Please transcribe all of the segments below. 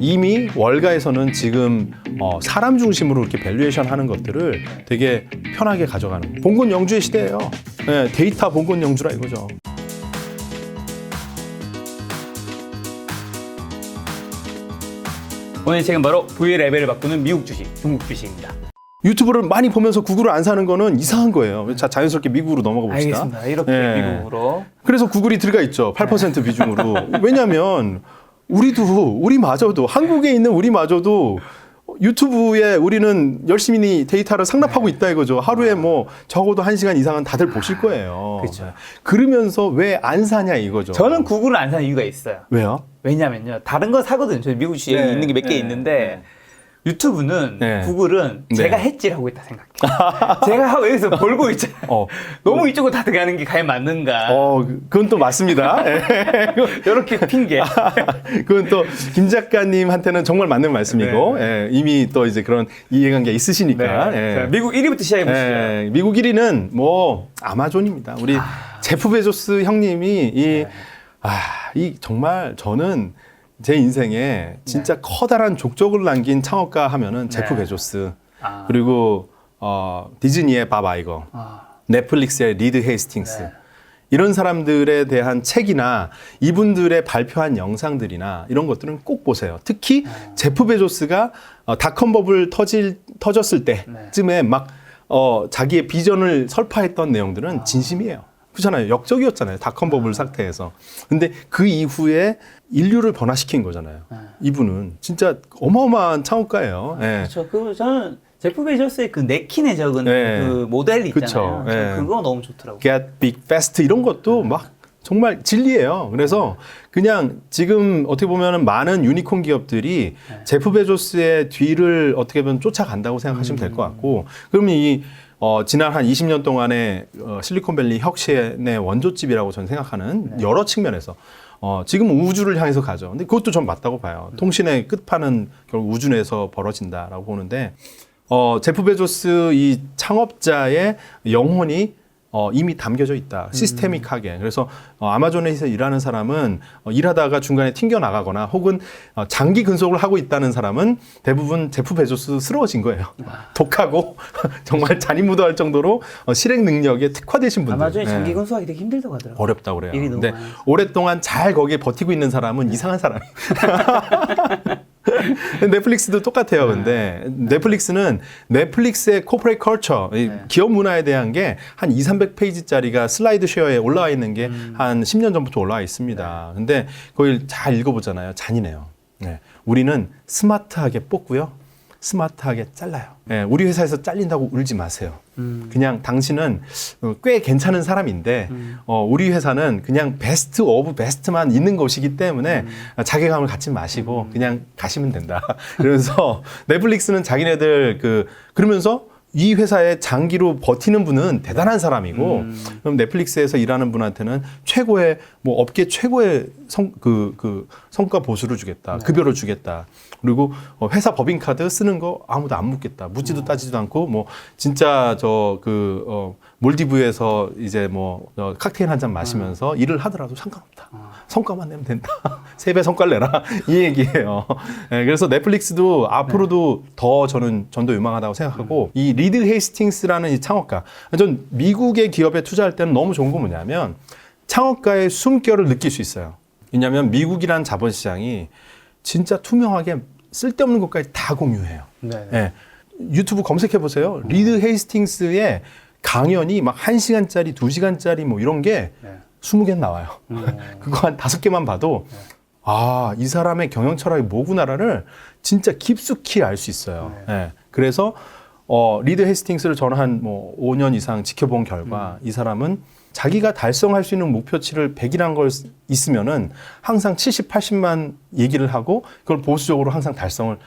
이미 월가에서는 지금 사람 중심으로 이렇게 밸류에이션 하는 것들을 되게 편하게 가져가는 봉건 영주의 시대예요. 네, 데이터 봉건 영주라 이거죠. 오늘 책은 바로 부의 레벨을 바꾸는 미국 주식, 중국 주식입니다. 유튜브를 많이 보면서 구글을 안 사는 거는 이상한 거예요. 자, 자연스럽게 미국으로 넘어가 봅시다. 알겠습니다. 이렇게 네. 미국으로. 그래서 구글이 들어가 있죠. 8% 비중으로. 왜냐하면 우리마저도 한국에 있는 우리마저도 유튜브에 우리는 열심히 데이터를 상납하고 있다 이거죠. 하루에 뭐 적어도 1시간 이상은 다들 보실 거예요. 그렇죠. 그러면서 왜 안 사냐 이거죠. 저는 구글을 안 사는 이유가 있어요. 왜요? 왜냐면요. 다른 거 사거든요. 저 미국 주식에 네, 있는 게 몇 개 네, 있는데 유튜브는 네. 구글은 네. 제가 해지하고 있다 생각해요. 제가 하고 여기서 벌고 있잖아요. 너무 이쪽으로 다 들어가는 게 과연 맞는가. 그건 또 맞습니다. 이렇게 핑계. 그건 또 김 작가님한테는 정말 맞는 말씀이고 네. 예, 이미 또 이제 그런 이해관계가 있으시니까. 네. 예. 자, 미국 1위부터 시작해보시죠. 예, 미국 1위는 뭐 아마존입니다. 우리 제프 베조스 형님이 이 정말 저는 제 인생에 진짜 커다란 족적을 남긴 창업가 하면은 제프 베조스 그리고 디즈니의 밥 아이거, 넷플릭스의 리드 헤이스팅스 이런 사람들에 대한 책이나 이분들의 발표한 영상들이나 이런 것들은 꼭 보세요. 특히 제프 베조스가 닷컴 버블 터졌을 때쯤에 막 자기의 비전을 설파했던 내용들은 진심이에요. 그렇잖아요. 역적이었잖아요. 닷컴 버블 사태에서. 근데 그 이후에 인류를 변화시킨 거잖아요. 이분은 진짜 어마어마한 창업가예요. 예. 그렇죠. 저는 제프 베조스의 그 네킨에 적은 네. 그 모델이 있잖아요. 그쵸. 네. 그거 너무 좋더라고요. Get Big Fast 이런 것도 막 정말 진리예요. 그래서 그냥 지금 어떻게 보면 많은 유니콘 기업들이 제프 베조스의 뒤를 어떻게 보면 쫓아간다고 생각하시면 될 것 같고 그러면 이 지난 한 20년 동안의 실리콘밸리 혁신의 원조집이라고 저는 생각하는 여러 측면에서 지금 우주를 향해서 가죠. 근데 그것도 전 맞다고 봐요. 통신의 끝판은 결국 우주 내에서 벌어진다라고 보는데 제프 베조스 이 창업자의 영혼이 이미 담겨져 있다. 시스테믹하게. 그래서 아마존에서 일하는 사람은 일하다가 중간에 튕겨 나가거나 혹은 장기 근속을 하고 있다는 사람은 대부분 제프 베조스스러워진 거예요. 독하고 정말 잔인무도할 정도로 실행 능력에 특화되신 분들. 아마존이 장기 근속하기 되게 힘들다고 하더라고요. 어렵다고 그래요. 일이 너무 근데 많아요. 오랫동안 잘 거기에 버티고 있는 사람은 이상한 사람이. 넷플릭스도 똑같아요. 근데 넷플릭스는 넷플릭스의 코퍼레이트 컬처, 기업 문화에 대한 게 한 200~300페이지짜리가 슬라이드 쉐어에 올라와 있는 게 한 10년 전부터 올라와 있습니다. 근데 그걸 잘 읽어보잖아요. 잔인해요. 네. 우리는 스마트하게 뽑고요. 스마트하게 잘라요. 네, 우리 회사에서 잘린다고 울지 마세요. 그냥 당신은 꽤 괜찮은 사람인데 우리 회사는 그냥 베스트 오브 베스트만 있는 곳이기 때문에 자괴감을 갖지 마시고 그냥 가시면 된다. 그러면서 넷플릭스는 자기네들 그러면서 이 회사에 장기로 버티는 분은 대단한 사람이고 그럼 넷플릭스에서 일하는 분한테는 최고의 뭐 업계 최고의 성과 보수를 주겠다. 급여를 주겠다. 그리고 회사 법인카드 쓰는 거 아무도 안 묻겠다. 묻지도 따지도 않고 뭐 진짜 몰디브에서 이제 뭐 칵테일 한 잔 마시면서 일을 하더라도 상관없다. 성과만 내면 된다. 3배 성과를 내라. 이 얘기예요. 네, 그래서 넷플릭스도 앞으로도 더 저는 전도 유망하다고 생각하고 이 리드 헤이스팅스라는 이 창업가. 전 미국의 기업에 투자할 때는 너무 좋은 건 뭐냐면 창업가의 숨결을 느낄 수 있어요. 왜냐하면 미국이라는 자본시장이 진짜 투명하게 쓸데없는 것까지 다 공유해요. 네. 유튜브 검색해 보세요. 리드 헤이스팅스의 강연이 막 1시간짜리, 2시간짜리 뭐 이런 게 20개 나와요. 그거 한 5개만 봐도 이 사람의 경영 철학이 뭐구나를 진짜 깊숙이 알 수 있어요. 네. 그래서 리드 헤이스팅스를 저는 한 5년 이상 지켜본 결과 이 사람은 자기가 달성할 수 있는 목표치를 100이란 걸 있으면은 항상 70, 80만 얘기를 하고 그걸 보수적으로 항상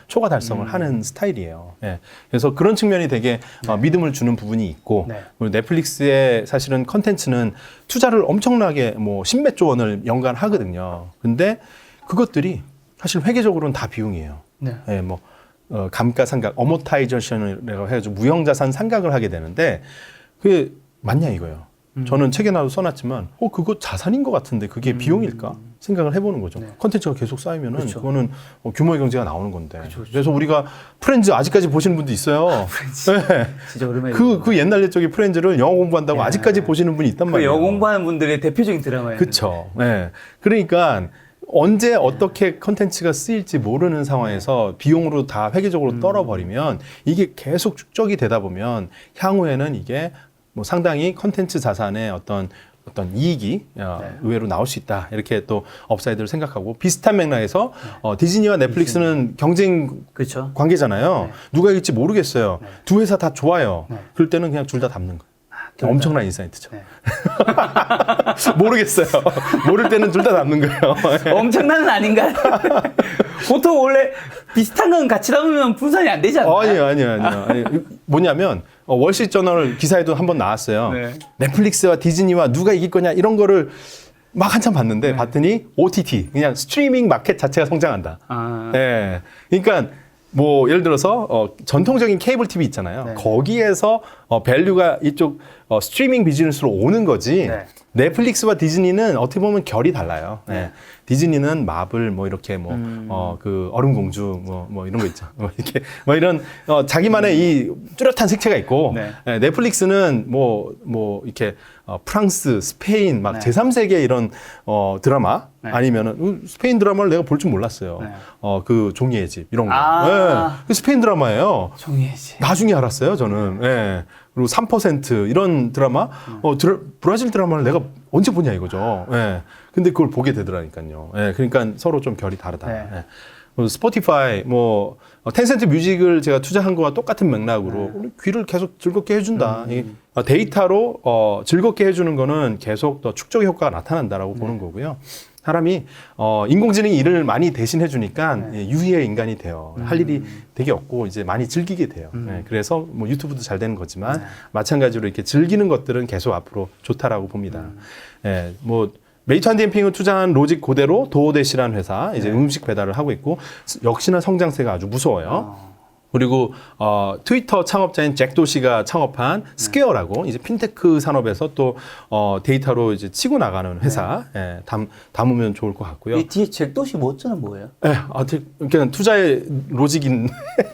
초과 달성을 하는 스타일이에요. 예. 그래서 그런 측면이 되게 믿음을 주는 부분이 있고 그리고 넷플릭스의 사실은 컨텐츠는 투자를 엄청나게 뭐 10몇 조 원을 연간 하거든요. 근데 그것들이 사실 회계적으로는 다 비용이에요. 예, 뭐 감가상각, 어모타이제이션이라고 해가지고 무형자산 상각을 하게 되는데 그게 맞냐 이거예요. 저는 책에 나도 써놨지만 그거 자산인 것 같은데 그게 비용일까? 생각을 해보는 거죠. 네. 컨텐츠가 계속 쌓이면은 그렇죠. 그거는 규모의 경제가 나오는 건데. 그렇죠. 그래서 우리가 프렌즈 아직까지 보시는 분도 있어요. 프렌즈. 네. 진짜 오랜만에. 그 옛날 옛적의 프렌즈를 영어 공부한다고 네. 아직까지 보시는 분이 있단 그 말이에요. 영어 공부하는 분들의 대표적인 드라마예요. 그렇죠. 네. 그러니까 언제 어떻게 컨텐츠가 쓰일지 모르는 상황에서 비용으로 다 회계적으로 떨어버리면 이게 계속 축적이 되다 보면 향후에는 이게 뭐 상당히 컨텐츠 자산의 어떤 이익이 의외로 나올 수 있다. 이렇게 또 업사이드를 생각하고 비슷한 맥락에서 디즈니와 넷플릭스는 경쟁 그렇죠. 관계잖아요. 네. 누가 이길지 모르겠어요. 네. 두 회사 다 좋아요. 네. 그럴 때는 그냥 둘 다 담는 거예요. 엄청난 인사이트죠. 네. 모르겠어요. 모를 때는 둘 다 담는 거예요. 엄청난은 아닌가요? 보통 원래 비슷한 건 같이 담으면 분산이 안 되지 않나요? 아니요. 아니, 뭐냐면 월시저널 기사에도 한번 나왔어요. 네. 넷플릭스와 디즈니와 누가 이길 거냐 이런 거를 막 한참 봤는데 봤더니 OTT 그냥 스트리밍 마켓 자체가 성장한다. 아. 네. 그러니까 뭐 예를 들어서 전통적인 케이블 TV 있잖아요. 네. 거기에서 밸류가 이쪽 스트리밍 비즈니스로 오는 거지. 네. 넷플릭스와 디즈니는 어떻게 보면 결이 달라요. 네. 디즈니는 마블 뭐 이렇게 그 얼음공주 뭐 이런 거 있죠. 이렇게 이런 자기만의 이 뚜렷한 색채가 있고 네. 네, 넷플릭스는 뭐 이렇게 프랑스, 스페인 막 네. 제3세계 이런 드라마 네. 아니면은 스페인 드라마를 내가 볼 줄 몰랐어요. 네. 그 종이의 집 이런 거. 아. 네. 그 스페인 드라마예요. 종이지. 나중에 알았어요, 저는. 예. 그리고 3% 이런 드라마, 브라질 드라마를 내가 언제 보냐 이거죠. 예. 근데 그걸 보게 되더라니까요. 예. 그러니까 서로 좀 결이 다르다. 네. 예. 그리고 스포티파이, 텐센트 뮤직을 제가 투자한 거와 똑같은 맥락으로 우리 귀를 계속 즐겁게 해준다. 이 데이터로 즐겁게 해주는 거는 계속 더 축적 효과가 나타난다라고 보는 거고요. 사람이 인공지능이 일을 많이 대신해 주니까 유희의 인간이 돼요. 할 일이 되게 없고 이제 많이 즐기게 돼요. 네, 그래서 뭐 유튜브도 잘 되는 거지만 마찬가지로 이렇게 즐기는 것들은 계속 앞으로 좋다라고 봅니다. 예, 뭐 메이트한디엠핑을 투자한 로직 그대로 도어대시라는 회사 이제 음식 배달을 하고 있고 역시나 성장세가 아주 무서워요. 그리고 트위터 창업자인 잭 도시가 창업한 스퀘어라고 이제 핀테크 산업에서 또 데이터로 이제 치고 나가는 회사 담으면 좋을 것 같고요. 이 뒤에 잭도시 멋져는 뭐예요? 네, 그냥 투자의 로직인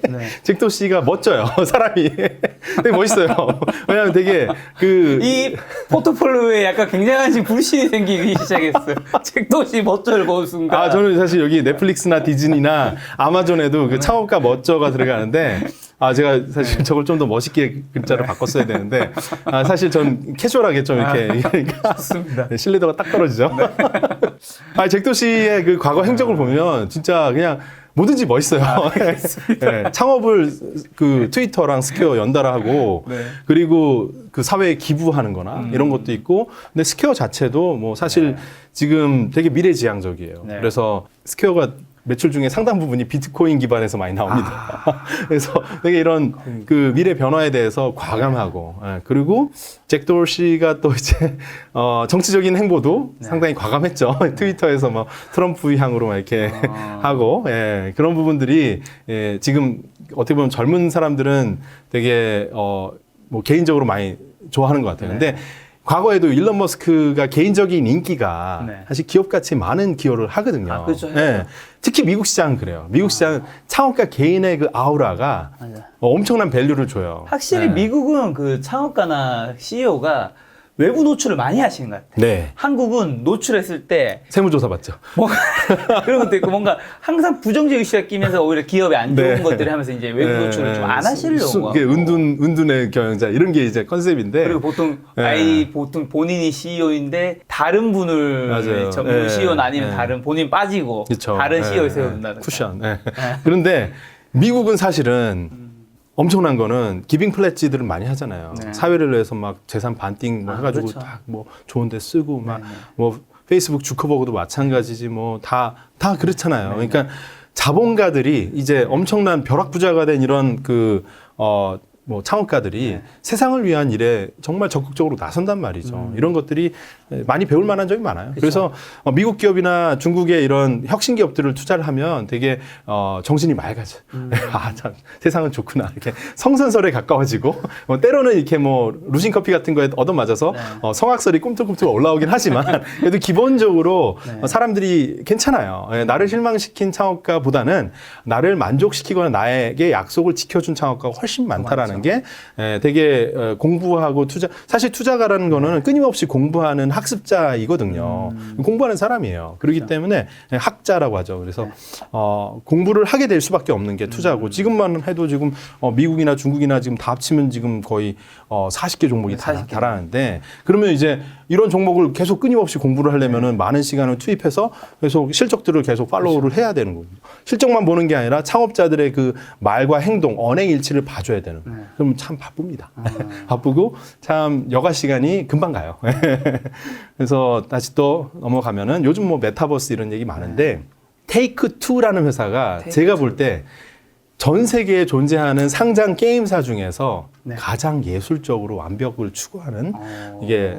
네. 잭 도시가 멋져요. 사람이 되게 멋있어요. 왜냐하면 되게 이 포트폴리오에 약간 굉장한 지금 불신이 생기기 시작했어요. 잭도시 멋져를 본 순간. 저는 사실 여기 넷플릭스나 디즈니나 아마존에도 그 창업가 멋져가 들어가는데 제가 사실 저걸 좀 더 멋있게 글자를 바꿨어야 되는데 사실 전 캐주얼하게 좀 이렇게 그러니까 좋습니다. 신뢰도가 딱 떨어지죠. 잭도 씨의 그 과거 행적을 보면 진짜 그냥 뭐든지 멋있어요. 네, 창업을 그 트위터랑 스퀘어 연달아 하고 네. 그리고 그 사회에 기부하는 거나 이런 것도 있고 근데 스퀘어 자체도 뭐 사실 지금 되게 미래지향적이에요. 네. 그래서 스퀘어가 매출 중에 상당 부분이 비트코인 기반에서 많이 나옵니다. 그래서 되게 이런 그 미래 변화에 대해서 과감하고 그리고 잭 도시가 또 이제 정치적인 행보도 상당히 과감했죠. 트위터에서 막 트럼프 향으로 막 이렇게 하고 그런 부분들이 지금 어떻게 보면 젊은 사람들은 되게 뭐 개인적으로 많이 좋아하는 것 같아요. 근데 과거에도 일론 머스크가 개인적인 인기가 사실 기업같이 많은 기여를 하거든요. 그렇죠. 특히 미국 시장은 그래요. 미국 시장은 창업가 개인의 그 아우라가 엄청난 밸류를 줘요. 확실히 미국은 그 창업가나 CEO가 외부 노출을 많이 하시는 것 같아요. 네. 한국은 노출했을 때 세무조사 받죠. 뭔가 그런 것도 있고 뭔가 항상 부정적 이슈가 끼면서 오히려 기업에 안 좋은 것들을 하면서 이제 외부 노출을 좀 안 하시려고 이게 은둔의 경영자 이런 게 이제 컨셉인데. 그리고 보통 보통 본인이 CEO인데 다른 분을 맞아요. 전문 CEO는 아니면 다른 본인 빠지고 그쵸. 다른 CEO 세워둔다든가. 쿠션. 그런데 미국은 사실은 엄청난 거는 기빙 플랫지들을 많이 하잖아요. 사회를 위해서 막 재산 반띵 뭐 해가지고 그렇죠. 다 뭐 좋은데 쓰고 막 뭐 페이스북 주커버그도 마찬가지지 뭐 다 그렇잖아요. 그러니까 자본가들이 이제 엄청난 벼락부자가 된 이런 뭐 창업가들이 세상을 위한 일에 정말 적극적으로 나선단 말이죠. 이런 것들이 많이 배울 만한 점이 많아요. 그래서 미국 기업이나 중국의 이런 혁신 기업들을 투자를 하면 되게 정신이 맑아져. 아, 참 세상은 좋구나. 이렇게 성선설에 가까워지고 때로는 이렇게 뭐 루신 커피 같은 거에 얻어맞아서 성악설이 꿈틀꿈틀 올라오긴 하지만 그래도 기본적으로 사람들이 괜찮아요. 나를 실망시킨 창업가보다는 나를 만족시키거나 나에게 약속을 지켜준 창업가가 훨씬 많다라는 게 되게 공부하고 사실 투자가라는 거는 끊임없이 공부하는 학습자이거든요. 공부하는 사람이에요. 그렇기 때문에 학자라고 하죠. 그래서 공부를 하게 될 수밖에 없는 게 투자고 지금만 해도 지금 미국이나 중국이나 지금 다 합치면 지금 거의 40개 종목이 다 달하는데 그러면 이제 이런 종목을 계속 끊임없이 공부를 하려면은 많은 시간을 투입해서 계속 실적들을 계속 팔로우를 해야 되는 거고 실적만 보는 게 아니라 창업자들의 그 말과 행동, 언행 일치를 봐줘야 되는. 그럼 참 바쁩니다. 바쁘고 참 여가 시간이 금방 가요. 그래서 다시 또 넘어가면은 요즘 뭐 메타버스 이런 얘기 많은데 테이크 투라는 회사가 제가 볼 때 전 세계에 존재하는 상장 게임사 중에서 가장 예술적으로 완벽을 추구하는 이게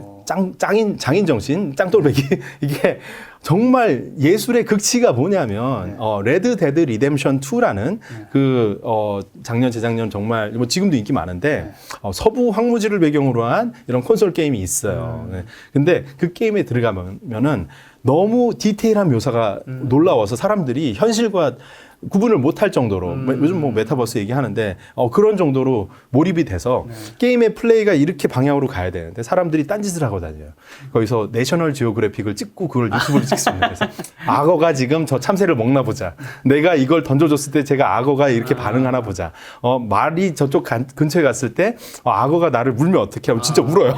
장인 정신, 짱돌배기 이게 정말 예술의 극치가 뭐냐면 레드 데드 리뎀션 2라는 그 작년 재작년 정말 뭐 지금도 인기 많은데 서부 황무지를 배경으로 한 이런 콘솔 게임이 있어요. 근데 그 게임에 들어가면은 너무 디테일한 묘사가 놀라워서 사람들이 현실과 구분을 못할 정도로 요즘 뭐 메타버스 얘기하는데 그런 정도로 몰입이 돼서 게임의 플레이가 이렇게 방향으로 가야 되는데 사람들이 딴짓을 하고 다녀요. 거기서 내셔널 지오그래픽을 찍고 그걸 유튜브로 찍습니다. 그래서 악어가 지금 저 참새를 먹나 보자. 내가 이걸 던져줬을 때 제가 악어가 이렇게 반응하나 보자. 말이 저쪽 근처에 갔을 때 악어가 나를 물면 어떻게 하면 진짜 울어요.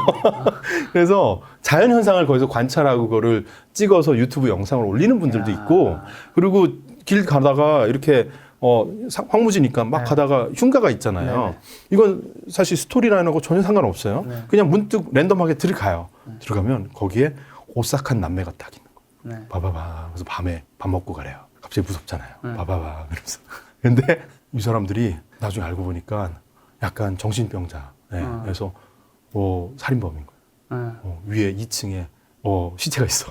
그래서 자연 현상을 거기서 관찰하고 그거를 찍어서 유튜브 영상을 올리는 분들도 있고 그리고 길 가다가 이렇게 황무지니까 막 가다가 흉가가 있잖아요. 이건 사실 스토리라는 거 전혀 상관없어요. 그냥 문득 랜덤하게 들어가요. 들어가면 거기에 오싹한 남매가 딱 있는 거. 봐봐봐. 그래서 밤에 밥 먹고 가래요. 갑자기 무섭잖아요. 봐봐봐. 그러면서. 근데 이 사람들이 나중에 알고 보니까 약간 정신병자. 그래서 살인범인 거예요. 위에 2층에 시체가 있어.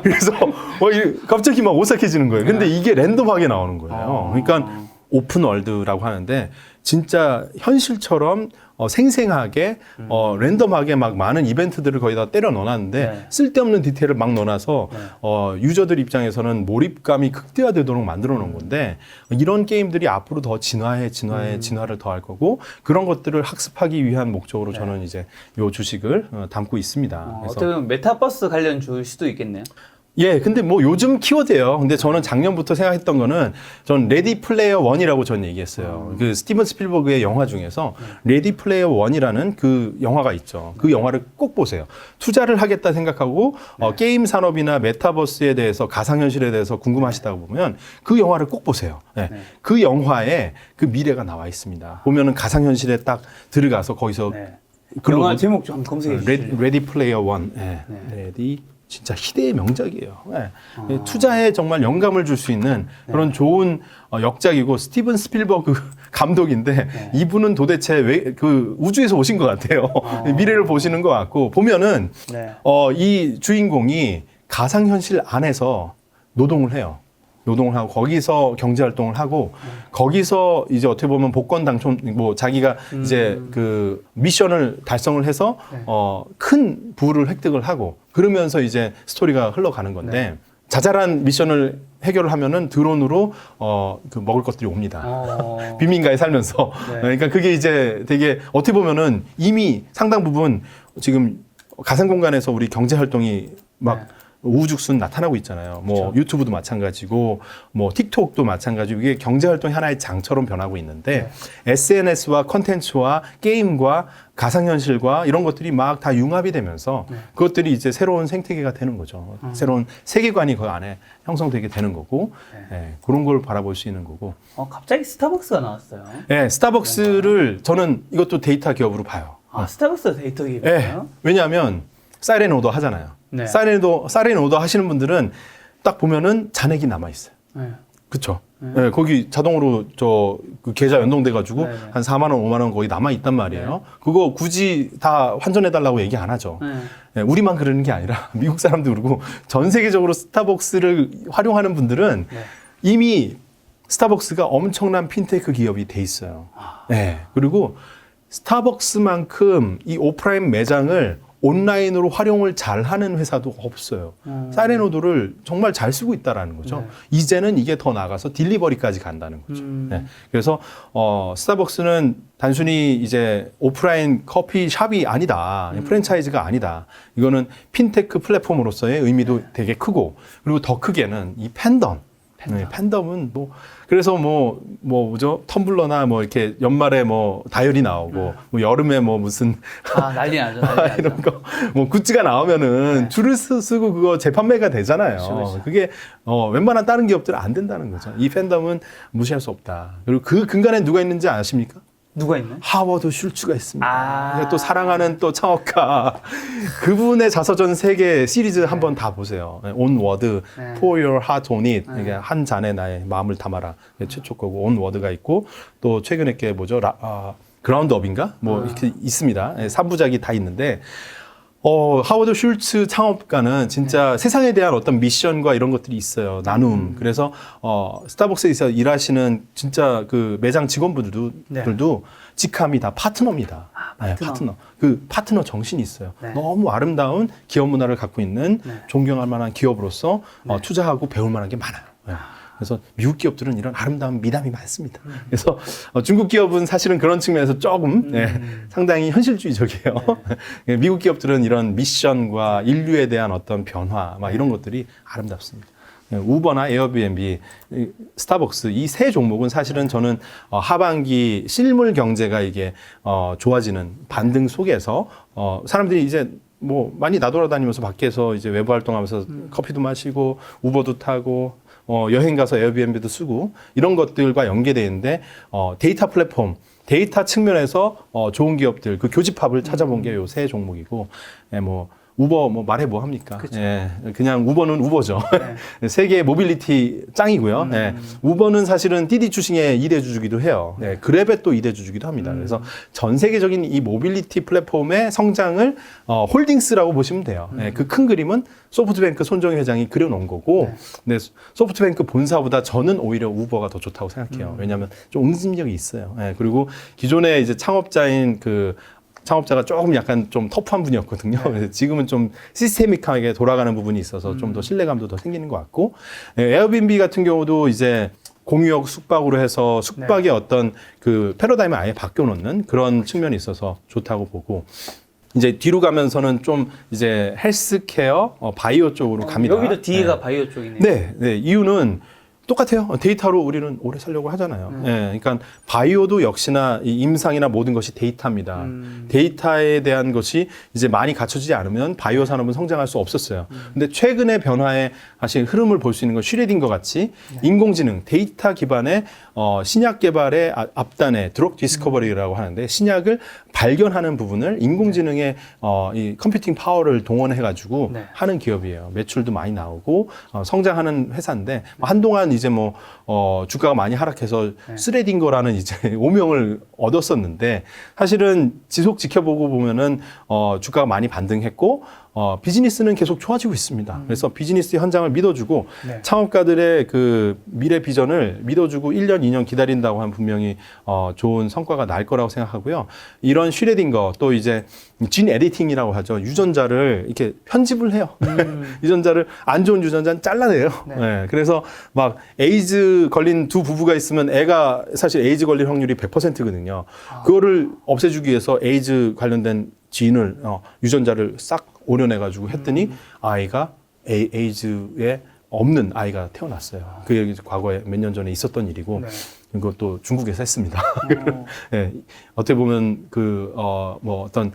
그래서 갑자기 막 오싹해지는 거예요. 근데 이게 랜덤하게 나오는 거예요. 그러니까 오픈 월드라고 하는데 진짜 현실처럼 생생하게 랜덤하게 막 많은 이벤트들을 거기다 때려 넣어놨는데 쓸데없는 디테일을 막 넣어놔서 유저들 입장에서는 몰입감이 극대화되도록 만들어 놓은 건데 이런 게임들이 앞으로 더 진화를 더 할 거고 그런 것들을 학습하기 위한 목적으로 저는 이제 요 주식을 담고 있습니다. 그래서 어떻게 보면 메타버스 관련 줄 수도 있겠네요. 예, 근데 뭐 요즘 키워드예요. 근데 저는 작년부터 생각했던 거는 전 레디 플레이어 원이라고 전 얘기했어요. 그 스티븐 스필버그의 영화 중에서 레디 플레이어 원이라는 그 영화가 있죠. 그 영화를 꼭 보세요. 투자를 하겠다 생각하고 게임 산업이나 메타버스에 대해서 가상현실에 대해서 궁금하시다고 보면 그 영화를 꼭 보세요. 그 영화에 그 미래가 나와 있습니다. 보면은 가상현실에 딱 들어가서 거기서 영화 제목 좀 검색해 주시죠. 레디 플레이어 원. 레디 진짜 희대의 명작이에요. 투자에 정말 영감을 줄 수 있는 그런 좋은 역작이고 스티븐 스필버그 감독인데 이분은 도대체 왜 그 우주에서 오신 것 같아요. 미래를 보시는 것 같고 보면은 이 주인공이 가상현실 안에서 노동을 해요. 노동을 하고 거기서 경제 활동을 하고 거기서 이제 어떻게 보면 복권 당첨 뭐 자기가 이제 그 미션을 달성을 해서 큰 부를 획득을 하고 그러면서 이제 스토리가 흘러가는 건데 자잘한 미션을 해결을 하면은 드론으로 그 먹을 것들이 옵니다. 빈민가에 살면서 그러니까 그게 이제 되게 어떻게 보면은 이미 상당 부분 지금 가상 공간에서 우리 경제 활동이 막 우후죽순 나타나고 있잖아요. 뭐 그렇죠. 유튜브도 마찬가지고 뭐 틱톡도 마찬가지고 이게 경제 활동이 하나의 장처럼 변하고 있는데 SNS와 컨텐츠와 게임과 가상현실과 이런 것들이 막 다 융합이 되면서 그것들이 이제 새로운 생태계가 되는 거죠. 새로운 세계관이 그 안에 형성되게 되는 거고 그런 걸 바라볼 수 있는 거고. 갑자기 스타벅스가 나왔어요. 네, 스타벅스를 저는 이것도 데이터 기업으로 봐요. 스타벅스 데이터 기업이에요? 왜냐하면 사이렌 오더 하잖아요. 사이렌 오더 하시는 분들은 딱 보면은 잔액이 남아 있어요. 그쵸. 네, 거기 자동으로 그 계좌 연동돼가지고 네. 한 4만 원, 5만 원 거기 남아 있단 말이에요. 그거 굳이 다 환전해달라고 얘기 안 하죠. 네, 우리만 그러는 게 아니라 미국 사람도 그러고 전 세계적으로 스타벅스를 활용하는 분들은 이미 스타벅스가 엄청난 핀테크 기업이 돼 있어요. 네, 그리고 스타벅스만큼 이 오프라인 매장을 온라인으로 활용을 잘하는 회사도 없어요. 사이렌오더를 정말 잘 쓰고 있다라는 거죠. 네. 이제는 이게 더 나가서 딜리버리까지 간다는 거죠. 네. 그래서 스타벅스는 단순히 이제 오프라인 커피 샵이 아니다, 프랜차이즈가 아니다. 이거는 핀테크 플랫폼으로서의 의미도 되게 크고, 그리고 더 크게는 이 팬덤. 네, 팬덤은 뭐 그래서 뭐죠 텀블러나 뭐 이렇게 연말에 뭐 다이어리 나오고 뭐 여름에 뭐 무슨 난리 나죠. 난리 나죠. 이런 거 뭐 굿즈가 나오면은 줄을 쓰고 그거 재판매가 되잖아요. 그렇죠. 그게 웬만한 다른 기업들은 안 된다는 거죠. 이 팬덤은 무시할 수 없다. 그리고 그 근간에 누가 있는지 아십니까? 누가 있나요? 하워드 슐츠가 있습니다. 또 사랑하는 또 창업가 그분의 자서전 3개 시리즈 한번 다 보세요. On Word, Pour Your Heart On It, 이게 한 잔에 나의 마음을 담아라. 이게 최초 거고 On Word가 있고 또 최근에 게 뭐죠? 그라운드업인가? 뭐 이렇게 있습니다. 3부작이 다 있는데 하워드 슐츠 창업가는 진짜 세상에 대한 어떤 미션과 이런 것들이 있어요. 나눔. 그래서 스타벅스에서 일하시는 진짜 그 매장 직원분들도 직함이 다 파트너입니다. 파트너. 그 파트너 정신이 있어요. 너무 아름다운 기업 문화를 갖고 있는 존경할 만한 기업으로서 투자하고 배울 만한 게 많아요. 그래서 미국 기업들은 이런 아름다운 미담이 많습니다. 그래서 중국 기업은 사실은 그런 측면에서 조금 상당히 현실주의적이에요. 미국 기업들은 이런 미션과 인류에 대한 어떤 변화 막 이런 것들이 아름답습니다. 우버나 에어비앤비, 스타벅스 이 세 종목은 사실은 저는 하반기 실물 경제가 이게 좋아지는 반등 속에서 사람들이 이제 뭐 많이 나돌아다니면서 밖에서 이제 외부 활동하면서 커피도 마시고 우버도 타고 여행 가서 에어비앤비도 쓰고 이런 것들과 연계되어 있는데 데이터 플랫폼, 데이터 측면에서 좋은 기업들 그 교집합을 찾아본 게 요 세 종목이고 뭐 우버 뭐 말해 뭐 합니까? 예, 그냥 우버는 우버죠. 세계 모빌리티 짱이고요. 우버는 사실은滴滴 출신의 2대 주주기도 해요. 그랩의 또 2대 주주기도 합니다. 그래서 전 세계적인 이 모빌리티 플랫폼의 성장을 홀딩스라고 보시면 돼요. 그 큰 그림은 소프트뱅크 손정희 회장이 그려놓은 거고, 근데 소프트뱅크 본사보다 저는 오히려 우버가 더 좋다고 생각해요. 왜냐하면 좀 응집력이 있어요. 그리고 기존에 이제 창업자가 조금 약간 좀 터프한 분이었거든요. 그래서 지금은 좀 시스테믹하게 돌아가는 부분이 있어서 좀 더 신뢰감도 더 생기는 것 같고, 에어비앤비 같은 경우도 이제 공유역 숙박으로 해서 숙박의 어떤 그 패러다임을 아예 바뀌어놓는 그런 측면이 있어서 좋다고 보고, 이제 뒤로 가면서는 좀 이제 헬스케어, 바이오 쪽으로 갑니다. 여기도 뒤에가 바이오 쪽이네요. 네. 이유는 똑같아요. 데이터로 우리는 오래 살려고 하잖아요. 그러니까 바이오도 역시나 이 임상이나 모든 것이 데이터입니다. 데이터에 대한 것이 이제 많이 갖춰지지 않으면 바이오 산업은 성장할 수 없었어요. 근데 최근의 변화의 사실 흐름을 볼 수 있는 건 슈레딩거 같이 인공지능, 데이터 기반의 신약 개발의 앞단에 드럭 디스커버리라고 하는데 신약을 발견하는 부분을 인공지능의 이 컴퓨팅 파워를 동원해가지고 하는 기업이에요. 매출도 많이 나오고 성장하는 회사인데 한동안 이제 뭐 주가가 많이 하락해서 스레딩거라는 이제 오명을 얻었었는데 사실은 지속 지켜보고 보면은 주가가 많이 반등했고 비즈니스는 계속 좋아지고 있습니다. 그래서 비즈니스 현장을 믿어주고 창업가들의 그 미래 비전을 믿어주고 1년, 2년 기다린다고 하면 분명히 좋은 성과가 날 거라고 생각하고요. 이런 슈레딩거 또 이제 진 에디팅이라고 하죠. 유전자를 이렇게 편집을 해요. 유전자를 안 좋은 유전자는 잘라내요. 그래서 막 에이즈 걸린 두 부부가 있으면 애가 사실 에이즈 걸릴 확률이 100%거든요. 그거를 없애주기 위해서 에이즈 관련된 지인을 유전자를 싹 오려내가지고 했더니 아이가 에이즈에 없는 아이가 태어났어요. 그게 과거에 몇 년 전에 있었던 일이고 이것도 중국에서 했습니다. 어떻게 보면 뭐 어떤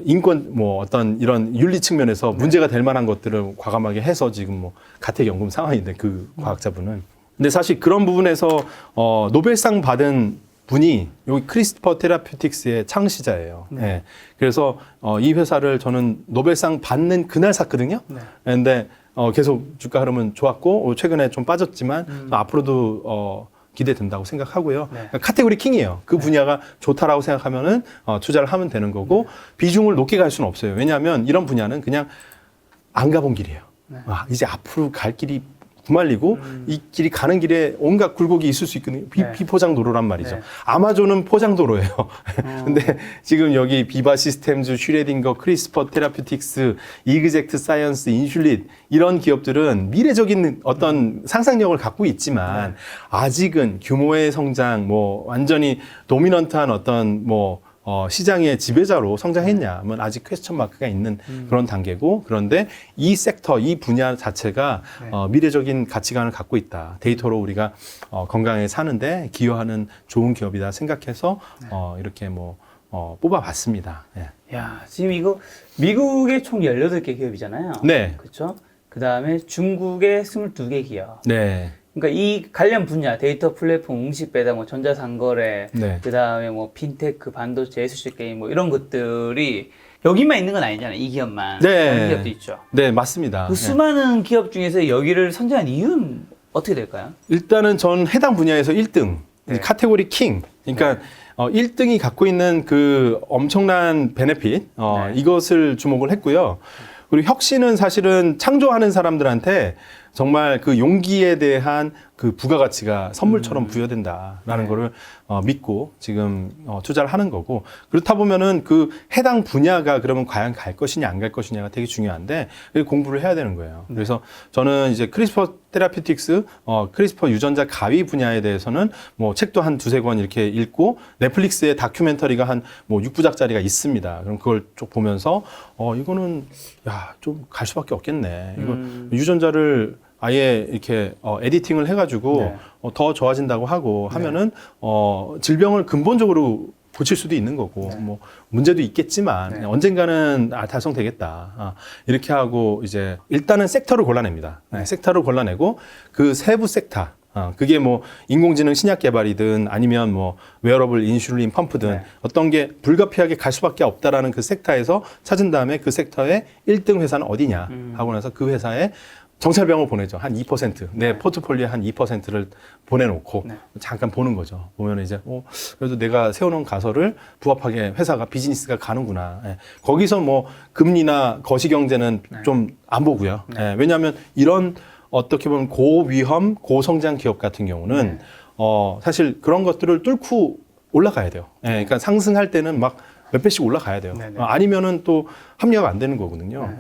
인권 뭐 어떤 이런 윤리 측면에서 문제가 될 만한 것들을 과감하게 해서 지금 뭐 가택연금 상황인데 그 과학자분은 근데 사실 그런 부분에서 노벨상 받은 분이 여기 크리스퍼 테라퓨틱스의 창시자예요. 그래서 이 회사를 저는 노벨상 받는 그날 샀거든요. 근데 계속 주가 흐름은 좋았고 최근에 좀 빠졌지만 앞으로도 기대된다고 생각하고요. 네. 그러니까 카테고리 킹이에요. 그 분야가 좋다라고 생각하면은 투자를 하면 되는 거고 비중을 높게 갈 수는 없어요. 왜냐하면 이런 분야는 그냥 안 가본 길이에요. 이제 앞으로 갈 길이 구말리고 이 길이 가는 길에 온갖 굴곡이 있을 수 있거든요. 비포장 도로란 말이죠. 네. 아마존은 포장 도로예요. 근데 지금 여기 비바 시스템즈, 슈레딩거, 크리스퍼 테라퓨틱스, 이그젝트 사이언스, 인슐릿 이런 기업들은 미래적인 어떤 상상력을 갖고 있지만 아직은 규모의 성장, 뭐 완전히 도미넌트한 어떤 시장의 지배자로 성장했냐면 아직 퀘스천 마크가 있는 그런 단계고, 그런데 이 섹터, 이 분야 자체가 미래적인 가치관을 갖고 있다. 데이터로 우리가 건강하게 사는데 기여하는 좋은 기업이다 생각해서 이렇게 뽑아봤습니다. 예. 야, 지금 이거 미국의 총 18개 기업이잖아요. 네. 그렇죠? 그다음에 중국의 22개 기업. 네. 그러니까 이 관련 분야, 데이터 플랫폼, 음식 배달, 전자상거래, 네. 그다음에 핀테크, 반도체, 에스시 게임 이런 것들이 여기만 있는 건 아니잖아요. 이 기업만. 네. 다른 기업도 있죠. 네, 맞습니다. 그 수많은 기업 중에서 여기를 선정한 이유는 어떻게 될까요? 일단은 전 해당 분야에서 1등, 네. 카테고리 킹. 그러니까 1등이 갖고 있는 그 엄청난 베네핏, 네. 이것을 주목을 했고요. 그리고 혁신은 사실은 창조하는 사람들한테 정말 그 용기에 대한 그 부가가치가 선물처럼 부여된다라는 거를 믿고 지금 투자를 하는 거고, 그렇다 보면은 그 해당 분야가 그러면 과연 갈 것이냐 안 갈 것이냐가 되게 중요한데 공부를 해야 되는 거예요. 그래서 저는 이제 크리스퍼 테라피틱스, 크리스퍼 유전자 가위 분야에 대해서는 책도 한 두세 권 이렇게 읽고 넷플릭스에 다큐멘터리가 한 6부작짜리가 있습니다. 그럼 그걸 쭉 보면서 이거는 좀 갈 수밖에 없겠네. 이거 유전자를 아예 이렇게 에디팅을 해가지고 네. 더 좋아진다고 하고 하면은 질병을 근본적으로 고칠 수도 있는 거고 문제도 있겠지만 언젠가는 달성되겠다. 이렇게 하고 이제 일단은 섹터를 골라냅니다. 섹터를 골라내고 그 세부 섹터. 그게 인공지능 신약 개발이든 아니면 웨어러블 인슐린 펌프든 어떤 게 불가피하게 갈 수밖에 없다라는 그 섹터에서 찾은 다음에 그 섹터의 1등 회사는 어디냐 하고 나서 그 회사에 정찰병을 보내죠. 한 2%. 내 포트폴리오의 한 2%를 보내놓고 잠깐 보는 거죠. 보면 이제, 그래도 내가 세워놓은 가설을 부합하게 회사가, 비즈니스가 가는구나. 거기서 금리나 거시경제는 좀 안 보고요. 왜냐하면 이런 어떻게 보면 고위험, 고성장 기업 같은 경우는 사실 그런 것들을 뚫고 올라가야 돼요. 그러니까 상승할 때는 몇 배씩 올라가야 돼요. 아니면은 또 합리화가 안 되는 거거든요.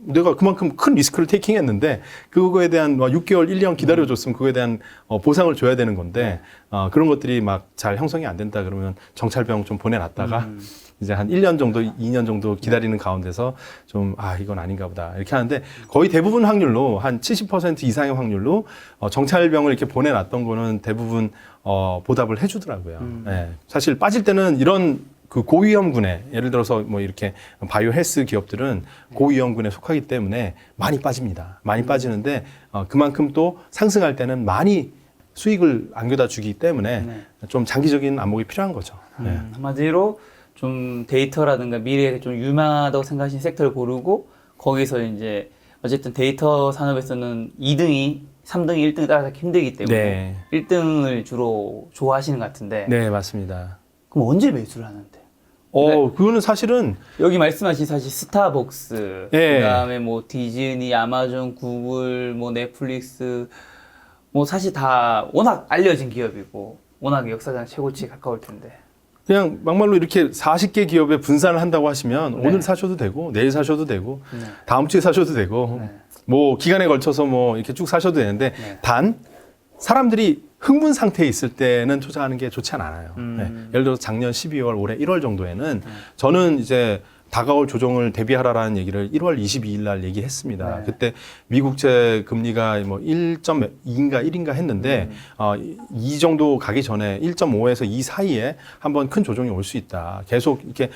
내가 그만큼 큰 리스크를 테이킹했는데 그거에 대한 6개월, 1년 기다려줬으면 그거에 대한 보상을 줘야 되는 건데 그런 것들이 잘 형성이 안 된다 그러면 정찰병 좀 보내놨다가 이제 한 1년 정도, 2년 정도 기다리는 가운데서 좀 이건 아닌가 보다 이렇게 하는데 거의 대부분 확률로 한 70% 이상의 확률로 정찰병을 이렇게 보내놨던 거는 대부분 보답을 해주더라고요. 사실 빠질 때는 이런 그 고위험군에 예를 들어서 이렇게 바이오 헬스 기업들은 고위험군에 속하기 때문에 많이 빠집니다. 많이 빠지는데 그만큼 또 상승할 때는 많이 수익을 안겨다 주기 때문에 좀 장기적인 안목이 필요한 거죠. 한마디로 좀 데이터라든가 미래에 좀 유망하다고 생각하시는 섹터를 고르고 거기서 이제 어쨌든 데이터 산업에서는 2등이 3등이 1등을 따라가기 힘들기 때문에 1등을 주로 좋아하시는 것 같은데. 네, 맞습니다. 그럼 언제 매수를 하는데? 그거는 사실은 여기 말씀하신 사실 스타벅스, 그다음에 디즈니, 아마존, 구글, 넷플릭스, 사실 다 워낙 알려진 기업이고 워낙 역사상 최고치에 가까울 텐데. 그냥 막말로 이렇게 40개 기업에 분산을 한다고 하시면 오늘 사셔도 되고 내일 사셔도 되고 다음 주에 사셔도 되고 기간에 걸쳐서 이렇게 쭉 사셔도 되는데 단 사람들이 흥분 상태에 있을 때는 투자하는 게 좋지 않아요. 예를 들어서 작년 12월, 올해 1월 정도에는 저는 이제 다가올 조정을 대비하라라는 얘기를 1월 22일 날 얘기했습니다. 그때 미국제 금리가 1.2인가 1인가 했는데 이 정도 가기 전에 1.5에서 2 사이에 한번 큰 조정이 올 수 있다. 계속 이렇게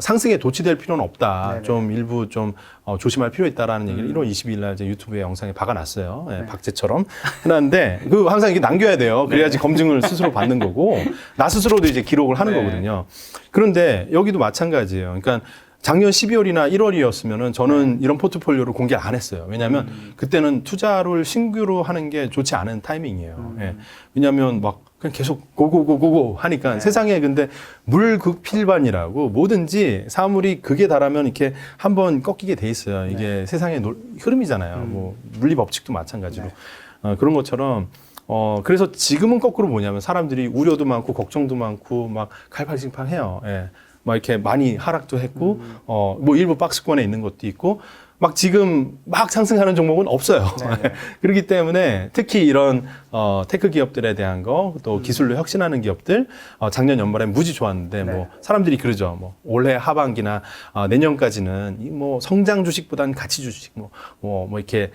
상승에 도취될 필요는 없다. 좀 일부 좀 조심할 필요 있다라는 얘기를 1월 22일 날 이제 유튜브에 영상에 박아놨어요. 박제처럼 해놨는데 그 항상 이게 남겨야 돼요. 그래야지 검증을 스스로 받는 거고 나 스스로도 이제 기록을 하는 거거든요. 그런데 여기도 마찬가지예요. 그러니까 작년 12월이나 1월이었으면은 저는 이런 포트폴리오를 공개 안 했어요. 왜냐하면 그때는 투자를 신규로 하는 게 좋지 않은 타이밍이에요. 예. 왜냐하면 막 그냥 계속 고고고고고 하니까 네. 세상에 근데 물극필반이라고 뭐든지 사물이 극에 달하면 이렇게 한번 꺾이게 돼 있어요. 이게 세상의 흐름이잖아요. 뭐 물리 법칙도 마찬가지로 그런 것처럼. 그래서 지금은 거꾸로 뭐냐면 사람들이 우려도 많고 걱정도 많고 막 갈팡질팡해요. 예. 막 이렇게 많이 하락도 했고, 뭐 일부 박스권에 있는 것도 있고, 막 지금 막 상승하는 종목은 없어요. 그렇기 때문에 특히 이런 테크 기업들에 대한 거, 또 기술로 혁신하는 기업들, 작년 연말에 무지 좋았는데, 뭐 사람들이 그러죠. 뭐 올해 하반기나 내년까지는 뭐 성장 주식보다는 가치 주식, 뭐 이렇게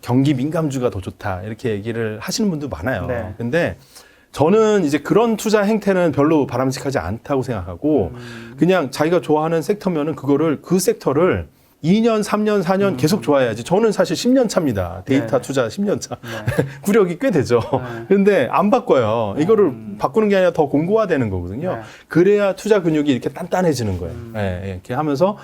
경기 민감주가 더 좋다 이렇게 얘기를 하시는 분도 많아요. 네. 근데 저는 이제 그런 투자 행태는 별로 바람직하지 않다고 생각하고 그냥 자기가 좋아하는 sek터면은 그 섹터를 2년, 3년, 4년 계속 좋아해야지. 저는 사실 10년 차입니다. 데이터 투자 10년 차. 구력이 꽤 되죠. 근데 안 바꿔요. 이거를 바꾸는 게 아니라 더 공고화되는 거거든요. 그래야 투자 근육이 이렇게 단단해지는 거예요. 예, 이렇게 하면서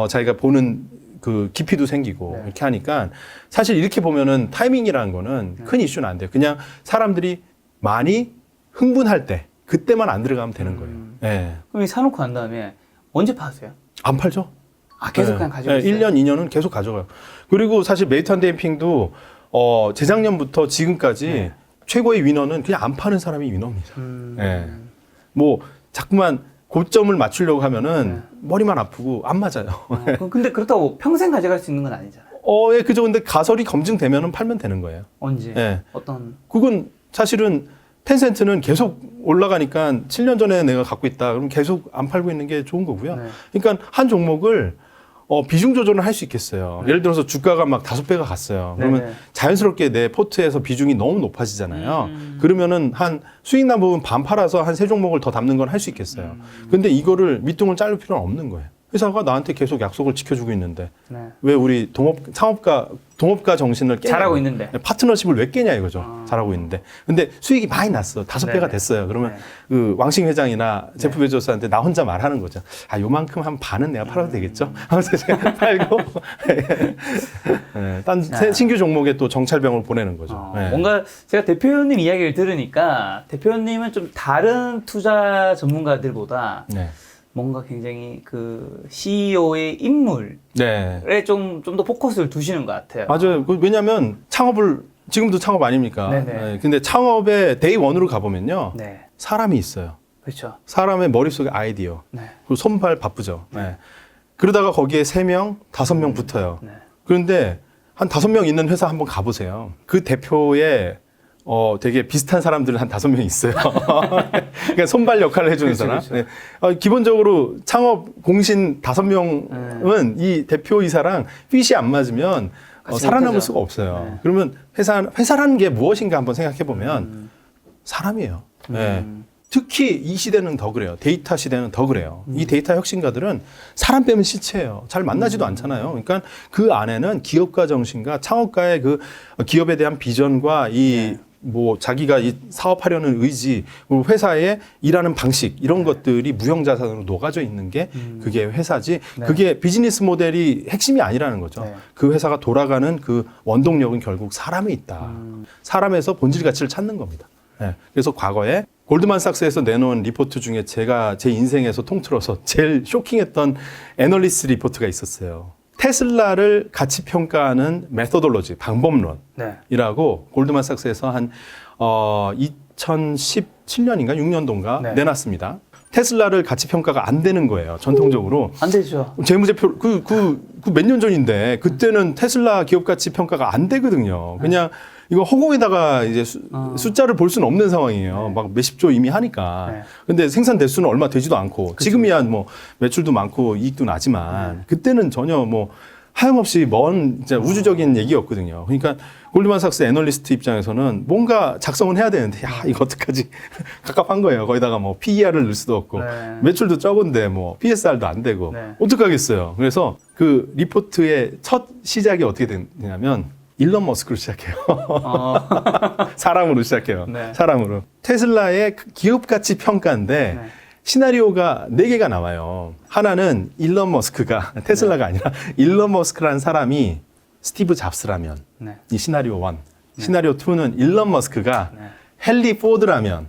자기가 보는 그 깊이도 생기고 이렇게 하니까 사실 이렇게 보면은 타이밍이라는 거는 큰 이슈는 안 돼요. 그냥 사람들이 많이 흥분할 때 그때만 안 들어가면 되는 거예요. 예. 그럼 이 사놓고 난 다음에 언제 파세요? 안 팔죠? 아, 계속 네. 그냥 가지고 네, 있어요? 1년, 2년은 계속 가져가요. 그리고 사실 메이턴 데이핑도 재작년부터 지금까지 최고의 위너는 그냥 안 파는 사람이 위너입니다. 예. 뭐 자꾸만 고점을 맞추려고 하면은 머리만 아프고 안 맞아요. 근데 그렇다고 평생 가져갈 수 있는 건 아니잖아요. 예, 그죠. 근데 가설이 검증되면은 팔면 되는 거예요. 언제? 예. 어떤? 그건 사실은 텐센트는 계속 올라가니까 7년 전에 내가 갖고 있다. 그럼 계속 안 팔고 있는 게 좋은 거고요. 그러니까 한 종목을 비중 조절을 할 수 있겠어요. 예를 들어서 주가가 막 5배가 갔어요. 그러면 자연스럽게 내 포트에서 비중이 너무 높아지잖아요. 그러면은 한 수익 난 부분 반 팔아서 한 3종목을 더 담는 건 할 수 있겠어요. 근데 이거를 밑둥을 자를 필요는 없는 거예요. 회사가 나한테 계속 약속을 지켜주고 있는데 왜 우리 동업가 정신을 잘하고 있는데 파트너십을 왜 깨냐 이거죠. 잘하고 있는데 근데 수익이 많이 났어. 5배가 됐어요. 그러면 그 왕싱 회장이나 제프 베조스한테 나 혼자 말하는 거죠. 아 요만큼 한 반은 내가 팔아도 되겠죠. 하면서 제가 팔고 딴 신규 종목에 또 정찰병을 보내는 거죠. 뭔가 제가 대표님 이야기를 들으니까 대표님은 좀 다른 투자 전문가들보다 뭔가 굉장히 그 CEO의 인물에 좀 더 포커스를 두시는 것 같아요. 맞아요. 왜냐하면 지금도 창업 아닙니까? 근데 창업의 데이 원으로 가보면요. 사람이 있어요. 그렇죠. 사람의 머릿속에 아이디어. 그리고 손발 바쁘죠. 그러다가 거기에 3명, 5명 붙어요. 그런데 한 5명 있는 회사 한번 가보세요. 그 대표의 되게 비슷한 사람들은 한 5명 있어요. 그러니까 손발 역할을 해주는 사람. 기본적으로 창업 공신 5명은 이 대표이사랑 핏이 안 맞으면 살아남을 수가 없어요. 그러면 회사라는 게 무엇인가 한번 생각해 보면 사람이에요. 특히 이 시대는 더 그래요. 데이터 시대는 더 그래요. 이 데이터 혁신가들은 사람 빼면 시체예요. 잘 만나지도 않잖아요. 그러니까 그 안에는 기업가 정신과 창업가의 그 기업에 대한 비전과 뭐 자기가 이 사업하려는 의지, 그리고 회사의 일하는 방식 이런 것들이 무형자산으로 녹아져 있는 게 그게 회사지. 그게 비즈니스 모델이 핵심이 아니라는 거죠. 그 회사가 돌아가는 그 원동력은 결국 사람에 있다. 사람에서 본질 가치를 찾는 겁니다. 그래서 과거에 골드만삭스에서 내놓은 리포트 중에 제가 제 인생에서 통틀어서 제일 쇼킹했던 애널리스트 리포트가 있었어요. 테슬라를 가치 평가하는 메소돌로지, 방법론이라고 골드만삭스에서 한 2017년인가 6년도인가 내놨습니다. 테슬라를 가치 평가가 안 되는 거예요. 전통적으로. 안 되죠. 재무제표 몇 년 전인데 그때는 테슬라 기업 가치 평가가 안 되거든요. 그냥 이거 허공에다가 이제 숫자를 볼 수는 없는 상황이에요. 막 몇십조 이미 하니까. 근데 생산 대수는 얼마 되지도 않고 지금이야 뭐 매출도 많고 이익도 나지만 그때는 전혀 뭐 하염없이 먼 진짜 우주적인 얘기였거든요. 그러니까 골드만삭스 애널리스트 입장에서는 뭔가 작성은 해야 되는데 야 이거 어떡하지 갑갑한 거예요. 거기다가 뭐 PER을 넣을 수도 없고 매출도 적은데 뭐 PSR도 안 되고 어떡하겠어요. 그래서 그 리포트의 첫 시작이 어떻게 되냐면 일론 머스크로 시작해요. 사람으로 시작해요. 사람으로. 테슬라의 기업 가치 평가인데 시나리오가 4개가 나와요. 하나는 일론 머스크가 테슬라가 아니라 일론 머스크라는 사람이 스티브 잡스라면 네. 이 시나리오 1. 시나리오 2는 일론 머스크가 네. 헨리 포드라면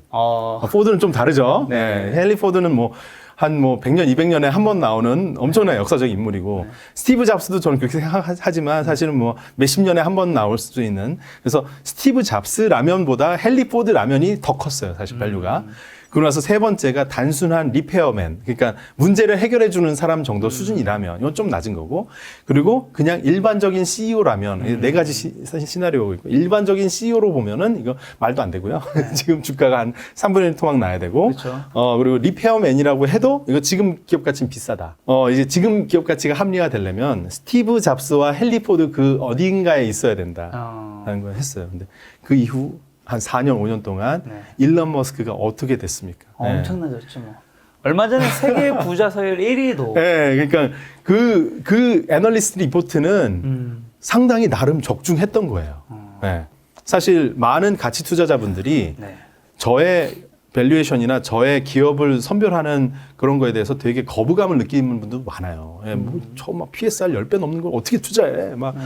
포드는 좀 다르죠. 네. 헨리 포드는 뭐 100년, 200년에 한 번 나오는 엄청난 역사적인 인물이고, 스티브 잡스도 저는 그렇게 생각하지만 사실은 뭐 몇십 년에 한 번 나올 수도 있는, 그래서 스티브 잡스 라면보다 헨리 포드 라면이 더 컸어요, 사실 밸류가. 그러고 나서 세 번째가 단순한 리페어맨, 그러니까 문제를 해결해 주는 사람 정도 수준이라면 이건 좀 낮은 거고, 그리고 그냥 일반적인 CEO라면 4가지 시나리오가 있고, 일반적인 CEO로 보면은 이거 말도 안 되고요. 지금 주가가 한 3분의 1 토막 나야 되고, 그렇죠. 그리고 리페어맨이라고 해도 이거 지금 기업 가치는 비싸다. 이제 지금 기업 가치가 합리화 되려면 스티브 잡스와 헨리 포드 그 어딘가에 있어야 된다라는 걸 했어요. 근데 그 이후 한 4년, 5년 동안 네. 일론 머스크가 어떻게 됐습니까? 엄청나졌죠, 뭐. 얼마 전에 세계 부자 서열 1위도. 네, 그러니까 그 애널리스트 리포트는 상당히 나름 적중했던 거예요. 네. 사실 많은 가치 투자자분들이 네. 저의 밸류에이션이나 저의 기업을 선별하는 그런 거에 대해서 되게 거부감을 느끼는 분도 많아요. 예, 뭐, 막 PSR 10배 넘는 걸 어떻게 투자해? 막,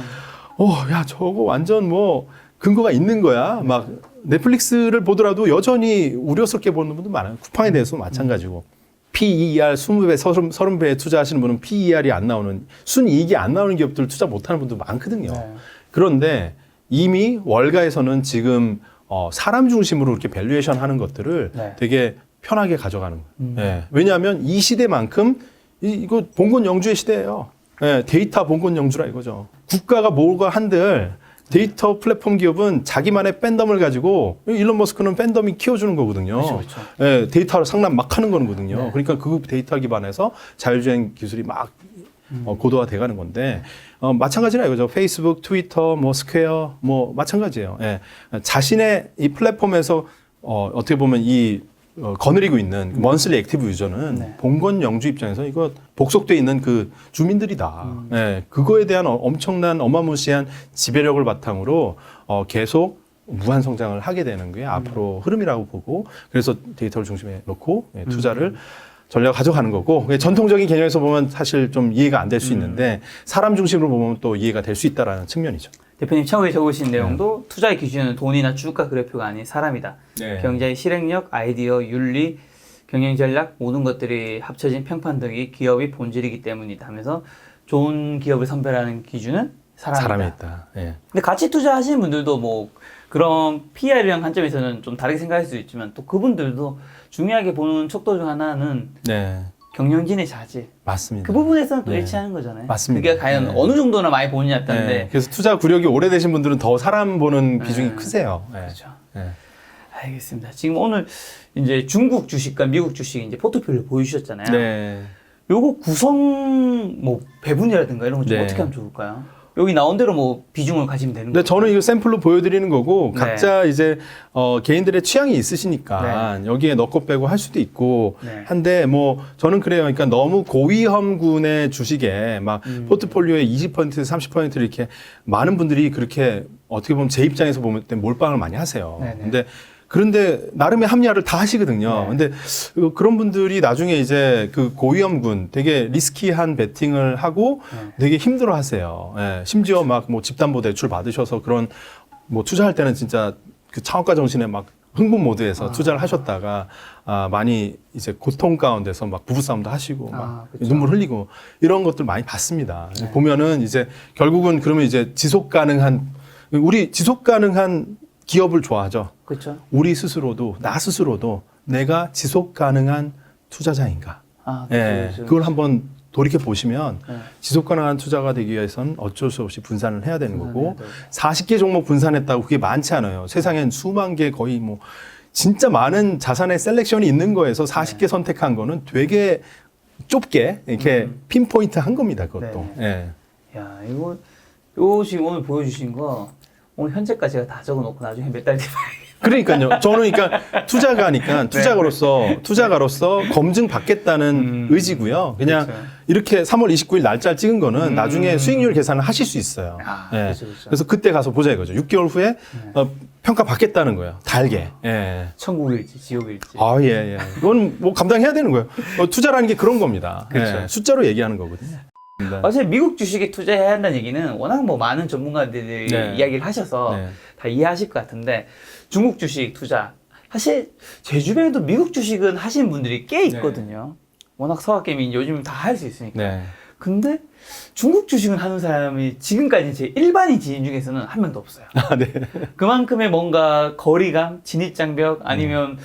야, 저거 완전 뭐, 근거가 있는 거야. 막, 넷플릭스를 보더라도 여전히 우려스럽게 보는 분도 많아요. 쿠팡에 대해서도 마찬가지고. PER 20배, 30배에 투자하시는 분은 PER이 안 나오는, 순이익이 안 나오는 기업들 투자 못 하는 분도 많거든요. 네. 그런데 이미 월가에서는 지금 사람 중심으로 이렇게 밸류에이션 하는 것들을 네. 되게 편하게 가져가는 거예요. 예. 왜냐하면 이 시대만큼 이거 봉건 영주의 시대예요. 예, 데이터 봉건 영주라 이거죠. 국가가 뭐가 한들 데이터 플랫폼 기업은 자기만의 팬덤을 가지고, 일론 머스크는 팬덤이 키워주는 거거든요. 그렇죠. 예, 데이터를 상람 막 하는 거거든요. 네. 그러니까 그 데이터 기반에서 자율주행 기술이 막 고도화돼 가는 건데, 마찬가지라 이거죠. 페이스북, 트위터, 뭐 스퀘어, 뭐 마찬가지예요. 예. 자신의 이 플랫폼에서 어떻게 보면 이 거느리고 있는 먼슬리 액티브 유저는 네. 봉건 영주 입장에서 이거 복속돼 있는 그 주민들이다. 예. 그거에 대한 엄청난 어마무시한 지배력을 바탕으로 계속 무한 성장을 하게 되는 게 앞으로 흐름이라고 보고, 그래서 데이터를 중심에 놓고 투자를 전략 가져가는 거고, 전통적인 개념에서 보면 사실 좀 이해가 안 될 수 있는데 사람 중심으로 보면 또 이해가 될 수 있다라는 측면이죠. 대표님 차후에 적으신 내용도 투자의 기준은 돈이나 주가 그래프가 아닌 사람이다. 네. 경제의 실행력, 아이디어, 윤리, 경영 전략 모든 것들이 합쳐진 평판 등이 기업의 본질이기 때문이다 하면서 좋은 기업을 선별하는 기준은 사람이다. 사람이 있다. 예. 근데 같이 투자하시는 분들도 뭐 그런 PR이랑 관점에서는 좀 다르게 생각할 수 있지만 또 그분들도 중요하게 보는 척도 중 하나는 네. 경영진의 자질. 맞습니다. 그 부분에서는 또 네. 일치하는 거잖아요. 맞습니다. 그게 과연 네. 어느 정도나 많이 보느냐에 따른데. 네. 그래서 투자 구력이 오래되신 분들은 더 사람 보는 비중이 크세요. 네. 그렇죠. 네. 알겠습니다. 지금 오늘 이제 중국 주식과 미국 주식 이제 포트폴리오 보여주셨잖아요. 네. 요거 구성 뭐 배분이라든가 이런 거 좀 네. 어떻게 하면 좋을까요? 여기 나온 대로 뭐 비중을 가지면 되는 근데 거죠. 저는 이거 샘플로 보여드리는 거고, 네. 각자 이제 개인들의 취향이 있으시니까 여기에 넣고 빼고 할 수도 있고 네. 한데, 뭐 저는 그래요. 그러니까 너무 고위험군의 주식에 막 포트폴리오에 20% 30% 이렇게 많은 분들이 그렇게 어떻게 보면 제 입장에서 보면 몰빵을 많이 하세요. 네네. 그런데 나름의 합리화를 다 하시거든요. 네. 근데 그런 분들이 나중에 이제 그 고위험군 되게 리스키한 베팅을 하고 되게 힘들어 하세요. 예, 심지어 막 뭐 집담보 대출 받으셔서 그런 뭐 투자할 때는 진짜 그 차원가 정신에 막 흥분 모드에서 투자를 하셨다가 많이 이제 고통 가운데서 막 부부싸움도 하시고 막 그쵸. 눈물 흘리고 이런 것들 많이 봤습니다. 보면은 이제 결국은 그러면 이제 지속 가능한 기업을 좋아하죠. 그렇죠. 우리 스스로도, 나 스스로도 내가 지속 가능한 투자자인가. 예, 그걸 한번 돌이켜 보시면 지속 가능한 투자가 되기 위해선 어쩔 수 없이 분산을 해야 되는 거고, 40개 종목 분산했다고 그게 많지 않아요. 세상엔 수만 개, 거의 뭐 진짜 많은 자산의 셀렉션이 있는 거에서 40개 선택한 거는 되게 좁게 이렇게 핀포인트 한 겁니다. 그것도. 예. 야, 이거 지금 오늘 보여주신 거 오늘 현재까지 제가 다 적어놓고 나중에 몇 달 뒤에 그러니까요. 저는 그러니까 투자가로서 검증 받겠다는 의지고요. 그냥 그렇죠. 이렇게 3월 29일 날짜 찍은 거는 나중에 수익률 계산을 하실 수 있어요. 아, 예. 그렇죠. 그래서 그때 가서 보자 이거죠. 6개월 후에 평가받겠다는 거예요. 달게. 예. 천국일지 지옥일지. 아, 예, 예. 이건 뭐 감당해야 되는 거예요. 투자라는 게 그런 겁니다. 그렇죠. 예, 숫자로 얘기하는 거거든요. 네. 사실 미국 주식에 투자해야 한다는 얘기는 워낙 뭐 많은 전문가들이 네. 이야기를 하셔서 네. 다 이해하실 것 같은데 중국 주식 투자 사실 제 주변에도 미국 주식은 하시는 분들이 꽤 있거든요. 워낙 서학개미 요즘 다 할 수 있으니까. 네. 근데 중국 주식은 하는 사람이 지금까지 제 일반인 지인 중에서는 한 명도 없어요. 아, 네. 그만큼의 뭔가 거리감, 진입장벽 아니면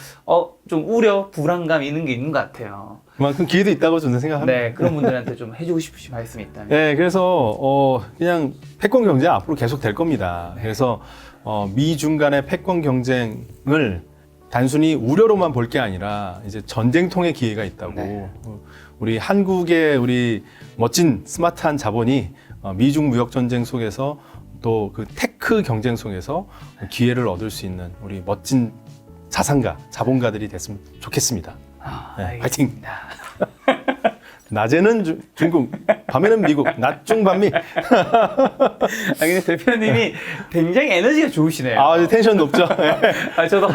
좀 우려, 불안감 있는 게 있는 것 같아요. 그만큼 기회도 있다고 저는 생각합니다. 네, 그런 분들한테 좀 해주고 싶으신 말씀이 있다면. 네, 그래서 그냥 패권 경쟁 앞으로 계속 될 겁니다. 그래서 미중 간의 패권 경쟁을 단순히 우려로만 볼 게 아니라 이제 전쟁통의 기회가 있다고. 네. 우리 한국의 우리 멋진 스마트한 자본이 미중 무역 전쟁 속에서 또 그 테크 경쟁 속에서 기회를 얻을 수 있는 우리 멋진 자산가, 자본가들이 됐으면 좋겠습니다. 네, 파이팅! 알겠습니다. 낮에는 중국, 밤에는 미국, 낮, 중, 반미. 근데 대표님이 굉장히 에너지가 좋으시네요. 아, 텐션 높죠? 저도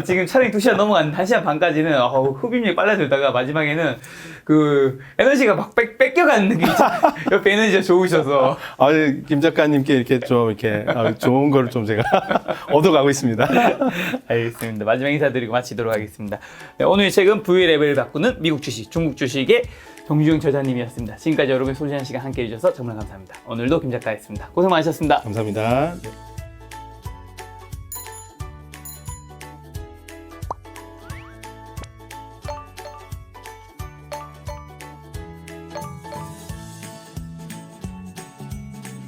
지금 촬영이 2시간 넘어갔는데 1시간 반까지는 흡입력이 빨라들다가 마지막에는 그 에너지가 막 뺏겨가는 느낌이 옆에 에너지가 좋으셔서. 김 작가님께 이렇게 좀 이렇게 좋은 거를 좀 제가 얻어가고 있습니다. 알겠습니다. 마지막 인사드리고 마치도록 하겠습니다. 네, 오늘 책은 V레벨을 바꾸는 미국 주식, 중국 주식의 정주영 저자님이었습니다. 지금까지 여러분 소중한 시간 함께 해주셔서 정말 감사합니다. 오늘도 김 작가였습니다. 고생 많으셨습니다. 감사합니다.